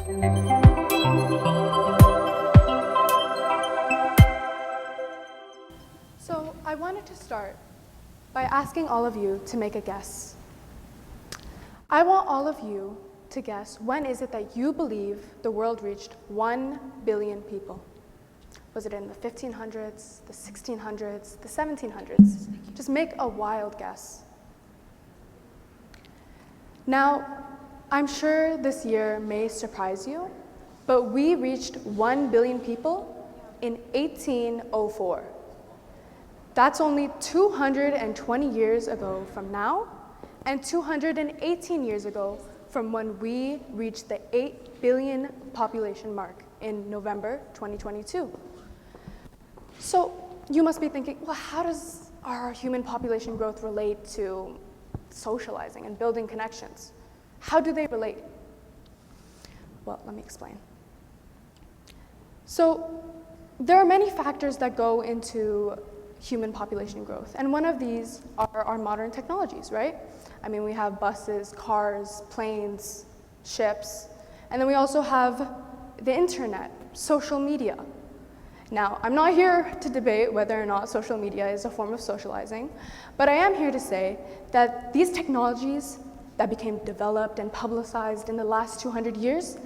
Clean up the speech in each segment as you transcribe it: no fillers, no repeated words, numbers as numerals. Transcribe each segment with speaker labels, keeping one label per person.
Speaker 1: So I wanted to start by asking all of you to make a guess. I want all of you to guess, when is it that you believe the world reached 1 billion people? Was it in the 1500s, the 1600s, the 1700s? Just make a wild guess. Now, I'm sure this year may surprise you, but we reached 1 billion people in 1804. That's only 220 years ago from now, and 218 years ago from when we reached the 8 billion population mark in November 2022. So you must be thinking, well, how does our human population growth relate to socializing and building connections? How do they relate? Well, let me explain. So there are many factors that go into human population growth, and one of these are our modern technologies, right? I mean, we have buses, cars, planes, ships, and then we also have the internet, social media. Now, I'm not here to debate whether or not social media is a form of socializing, but I am here to say that these technologies that became developed and publicized in the last 200 years,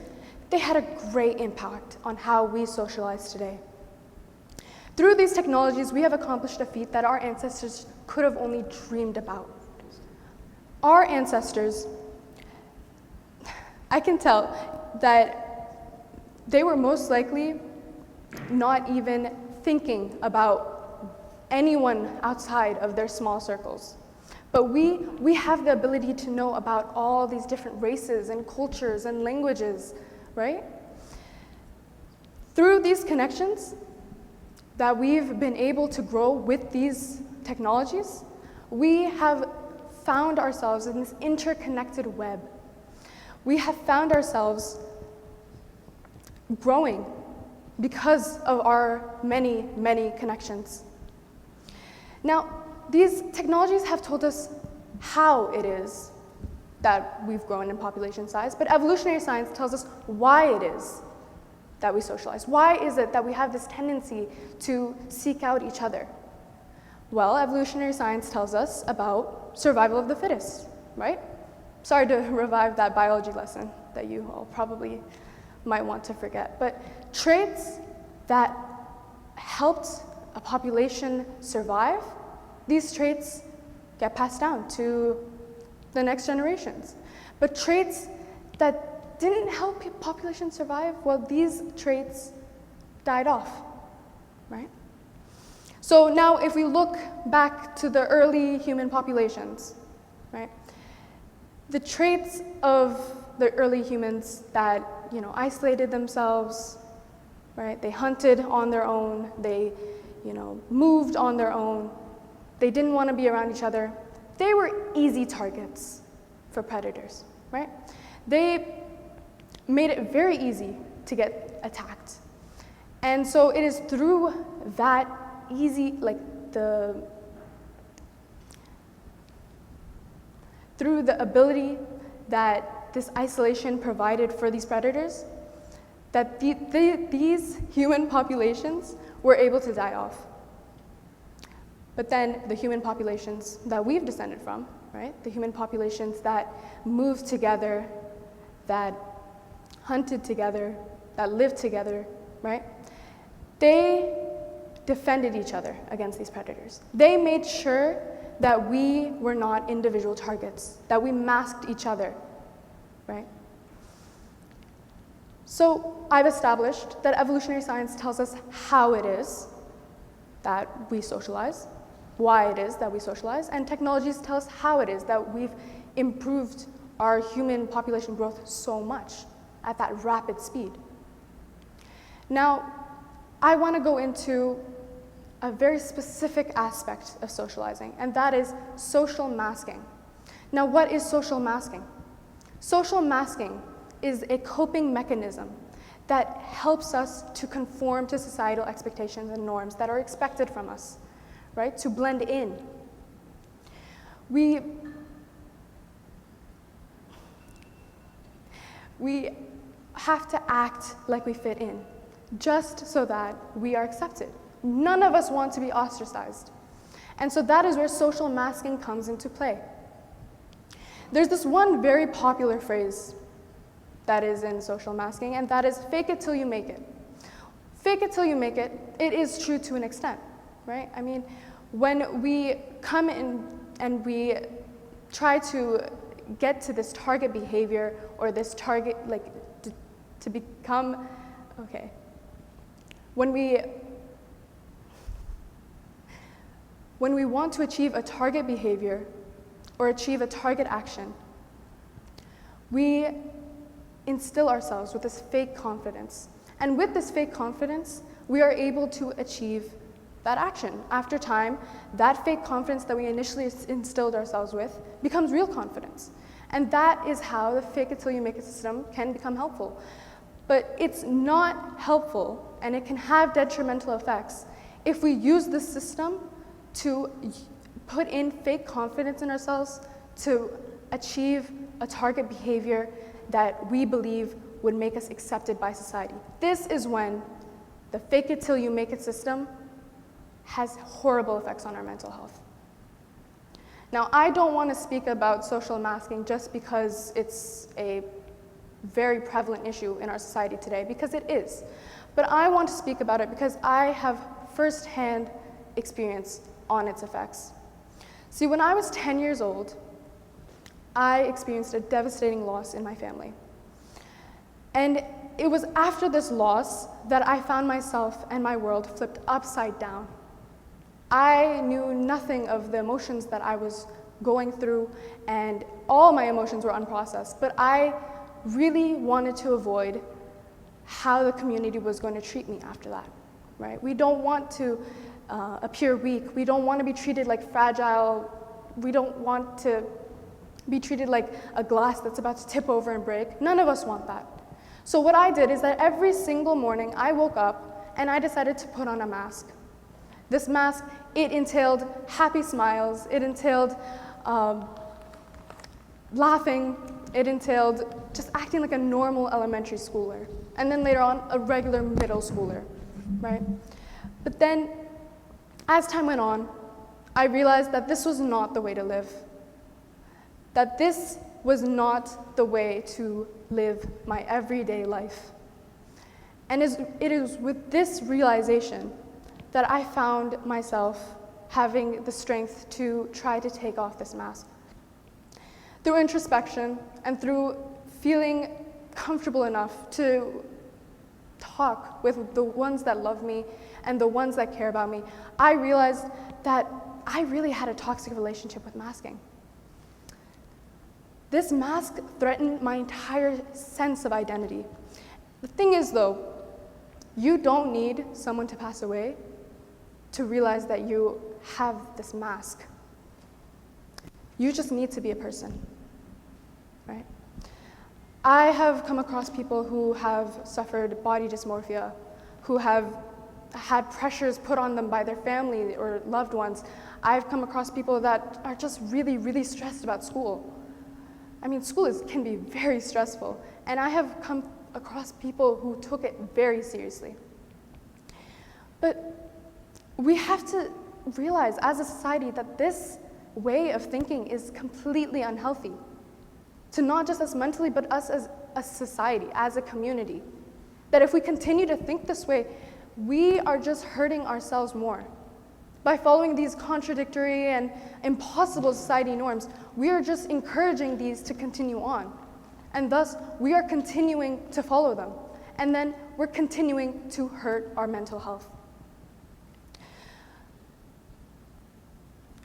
Speaker 1: they had a great impact on how we socialize today. Through these technologies, we have accomplished a feat that our ancestors could have only dreamed about. Our ancestors, I can tell that they were most likely not even thinking about anyone outside of their small circles. But we have the ability to know about all these different races and cultures and languages, right? Through these connections that we've been able to grow with these technologies, we have found ourselves in this interconnected web. We have found ourselves growing because of our many, many connections. Now, these technologies have told us how it is that we've grown in population size, but evolutionary science tells us why it is that we socialize. Why is it that we have this tendency to seek out each other? Well, evolutionary science tells us about survival of the fittest, right? Sorry to revive that biology lesson that you all probably might want to forget, but traits that helped a population survive, these traits get passed down to the next generations. But traits that didn't help populations survive, well, these traits died off, right? So now if we look back to the early human populations, right, the traits of the early humans that, isolated themselves, right, they hunted on their own, they, moved on their own, they didn't want to be around each other, they were easy targets for predators, right? They made it very easy to get attacked. And so it is through that easy, through the ability that this isolation provided for these predators, that these human populations were able to die off. But then the human populations that we've descended from, right, the human populations that moved together, that hunted together, that lived together, right, they defended each other against these predators. They made sure that we were not individual targets, that we masked each other, right? So I've established that evolutionary science tells us how it is that we socialize, why it is that we socialize, and technologies tell us how it is that we've improved our human population growth so much at that rapid speed. Now, I want to go into a very specific aspect of socializing, and that is social masking. Now, what is social masking? Social masking is a coping mechanism that helps us to conform to societal expectations and norms that are expected from us, right? To blend in. We have to act like we fit in, just so that we are accepted. None of us want to be ostracized. And so that is where social masking comes into play. There's this one very popular phrase that is in social masking, and that is fake it till you make it. Fake it till you make it, it is true to an extent, right? I mean, when we come in and we try to get to this target behavior or this target, like to become, okay. When we want to achieve a target behavior or achieve a target action, we instill ourselves with this fake confidence. And with this fake confidence, we are able to achieve that action. After time, that fake confidence that we initially instilled ourselves with becomes real confidence. And that is how the fake it till you make it system can become helpful. But it's not helpful, and it can have detrimental effects if we use this system to put in fake confidence in ourselves to achieve a target behavior that we believe would make us accepted by society. This is when the fake it till you make it system has horrible effects on our mental health. Now, I don't want to speak about social masking just because it's a very prevalent issue in our society today, because it is. But I want to speak about it because I have firsthand experience on its effects. See, when I was 10 years old, I experienced a devastating loss in my family. And it was after this loss that I found myself and my world flipped upside down. I knew nothing of the emotions that I was going through, and all my emotions were unprocessed, but I really wanted to avoid how the community was going to treat me after that, right? We don't want to appear weak. We don't want to be treated like fragile. We don't want to be treated like a glass that's about to tip over and break. None of us want that. So what I did is that every single morning I woke up and I decided to put on a mask. This mask, it entailed happy smiles, it entailed laughing, it entailed just acting like a normal elementary schooler, and then later on, a regular middle schooler, right? But then, as time went on, I realized that this was not the way to live, that this was not the way to live my everyday life. And it is with this realization that I found myself having the strength to try to take off this mask. Through introspection and through feeling comfortable enough to talk with the ones that love me and the ones that care about me, I realized that I really had a toxic relationship with masking. This mask threatened my entire sense of identity. The thing is, though, you don't need someone to pass away to realize that you have this mask. You just need to be a person, right? I have come across people who have suffered body dysmorphia, who have had pressures put on them by their family or loved ones. I've come across people that are just really, really stressed about school. I mean, school can be very stressful, and I have come across people who took it very seriously. But we have to realize as a society that this way of thinking is completely unhealthy to not just us mentally, but us as a society, as a community. That if we continue to think this way, we are just hurting ourselves more. By following these contradictory and impossible society norms, we are just encouraging these to continue on. And thus, we are continuing to follow them. And then we're continuing to hurt our mental health.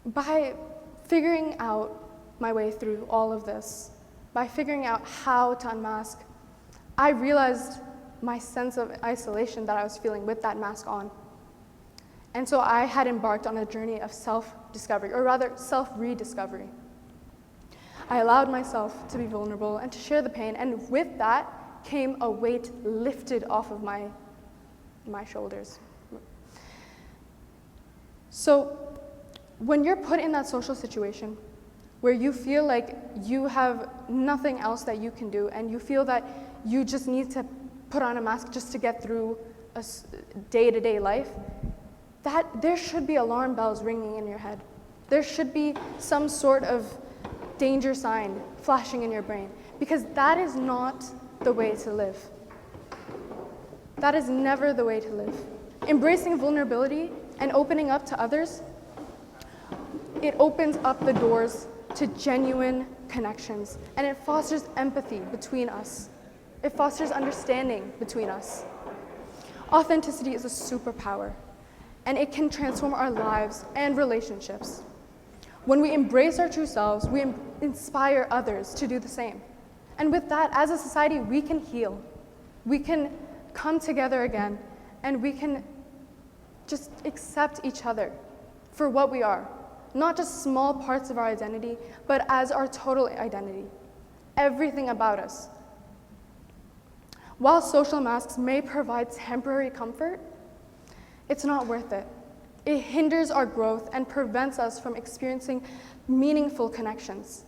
Speaker 1: By figuring out my way through all of this, by figuring out how to unmask, I realized my sense of isolation that I was feeling with that mask on. And so I had embarked on a journey of self-discovery, or rather self-rediscovery. I allowed myself to be vulnerable and to share the pain, and with that came a weight lifted off of my shoulders. So when you're put in that social situation where you feel like you have nothing else that you can do, and you feel that you just need to put on a mask just to get through a day-to-day life, that there should be alarm bells ringing in your head. There should be some sort of danger sign flashing in your brain, because that is not the way to live. That is never the way to live. Embracing vulnerability and opening up to others, it opens up the doors to genuine connections, and it fosters empathy between us. It fosters understanding between us. Authenticity is a superpower, and it can transform our lives and relationships. When we embrace our true selves, we inspire others to do the same. And with that, as a society, we can heal. We can come together again, and we can just accept each other for what we are. Not just small parts of our identity, but as our total identity. Everything about us. While social masks may provide temporary comfort, it's not worth it. It hinders our growth and prevents us from experiencing meaningful connections.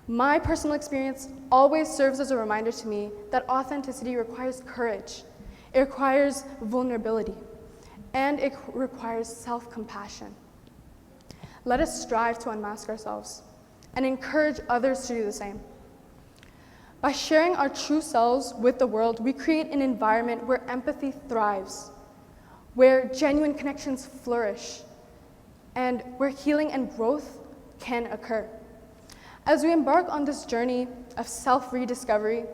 Speaker 1: My personal experience always serves as a reminder to me that authenticity requires courage, it requires vulnerability, and it requires self-compassion. Let us strive to unmask ourselves and encourage others to do the same. By sharing our true selves with the world, we create an environment where empathy thrives, where genuine connections flourish, and where healing and growth can occur. As we embark on this journey of self-rediscovery,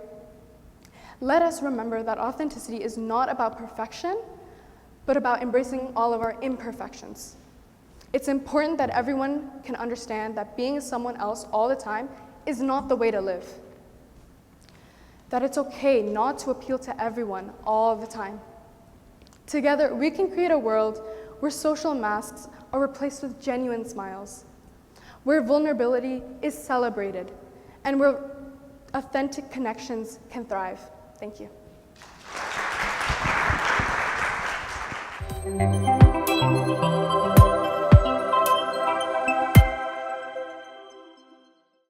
Speaker 1: let us remember that authenticity is not about perfection, but about embracing all of our imperfections. It's important that everyone can understand that being someone else all the time is not the way to live. That it's okay not to appeal to everyone all the time. Together, we can create a world where social masks are replaced with genuine smiles, where vulnerability is celebrated, and where authentic connections can thrive. Thank you.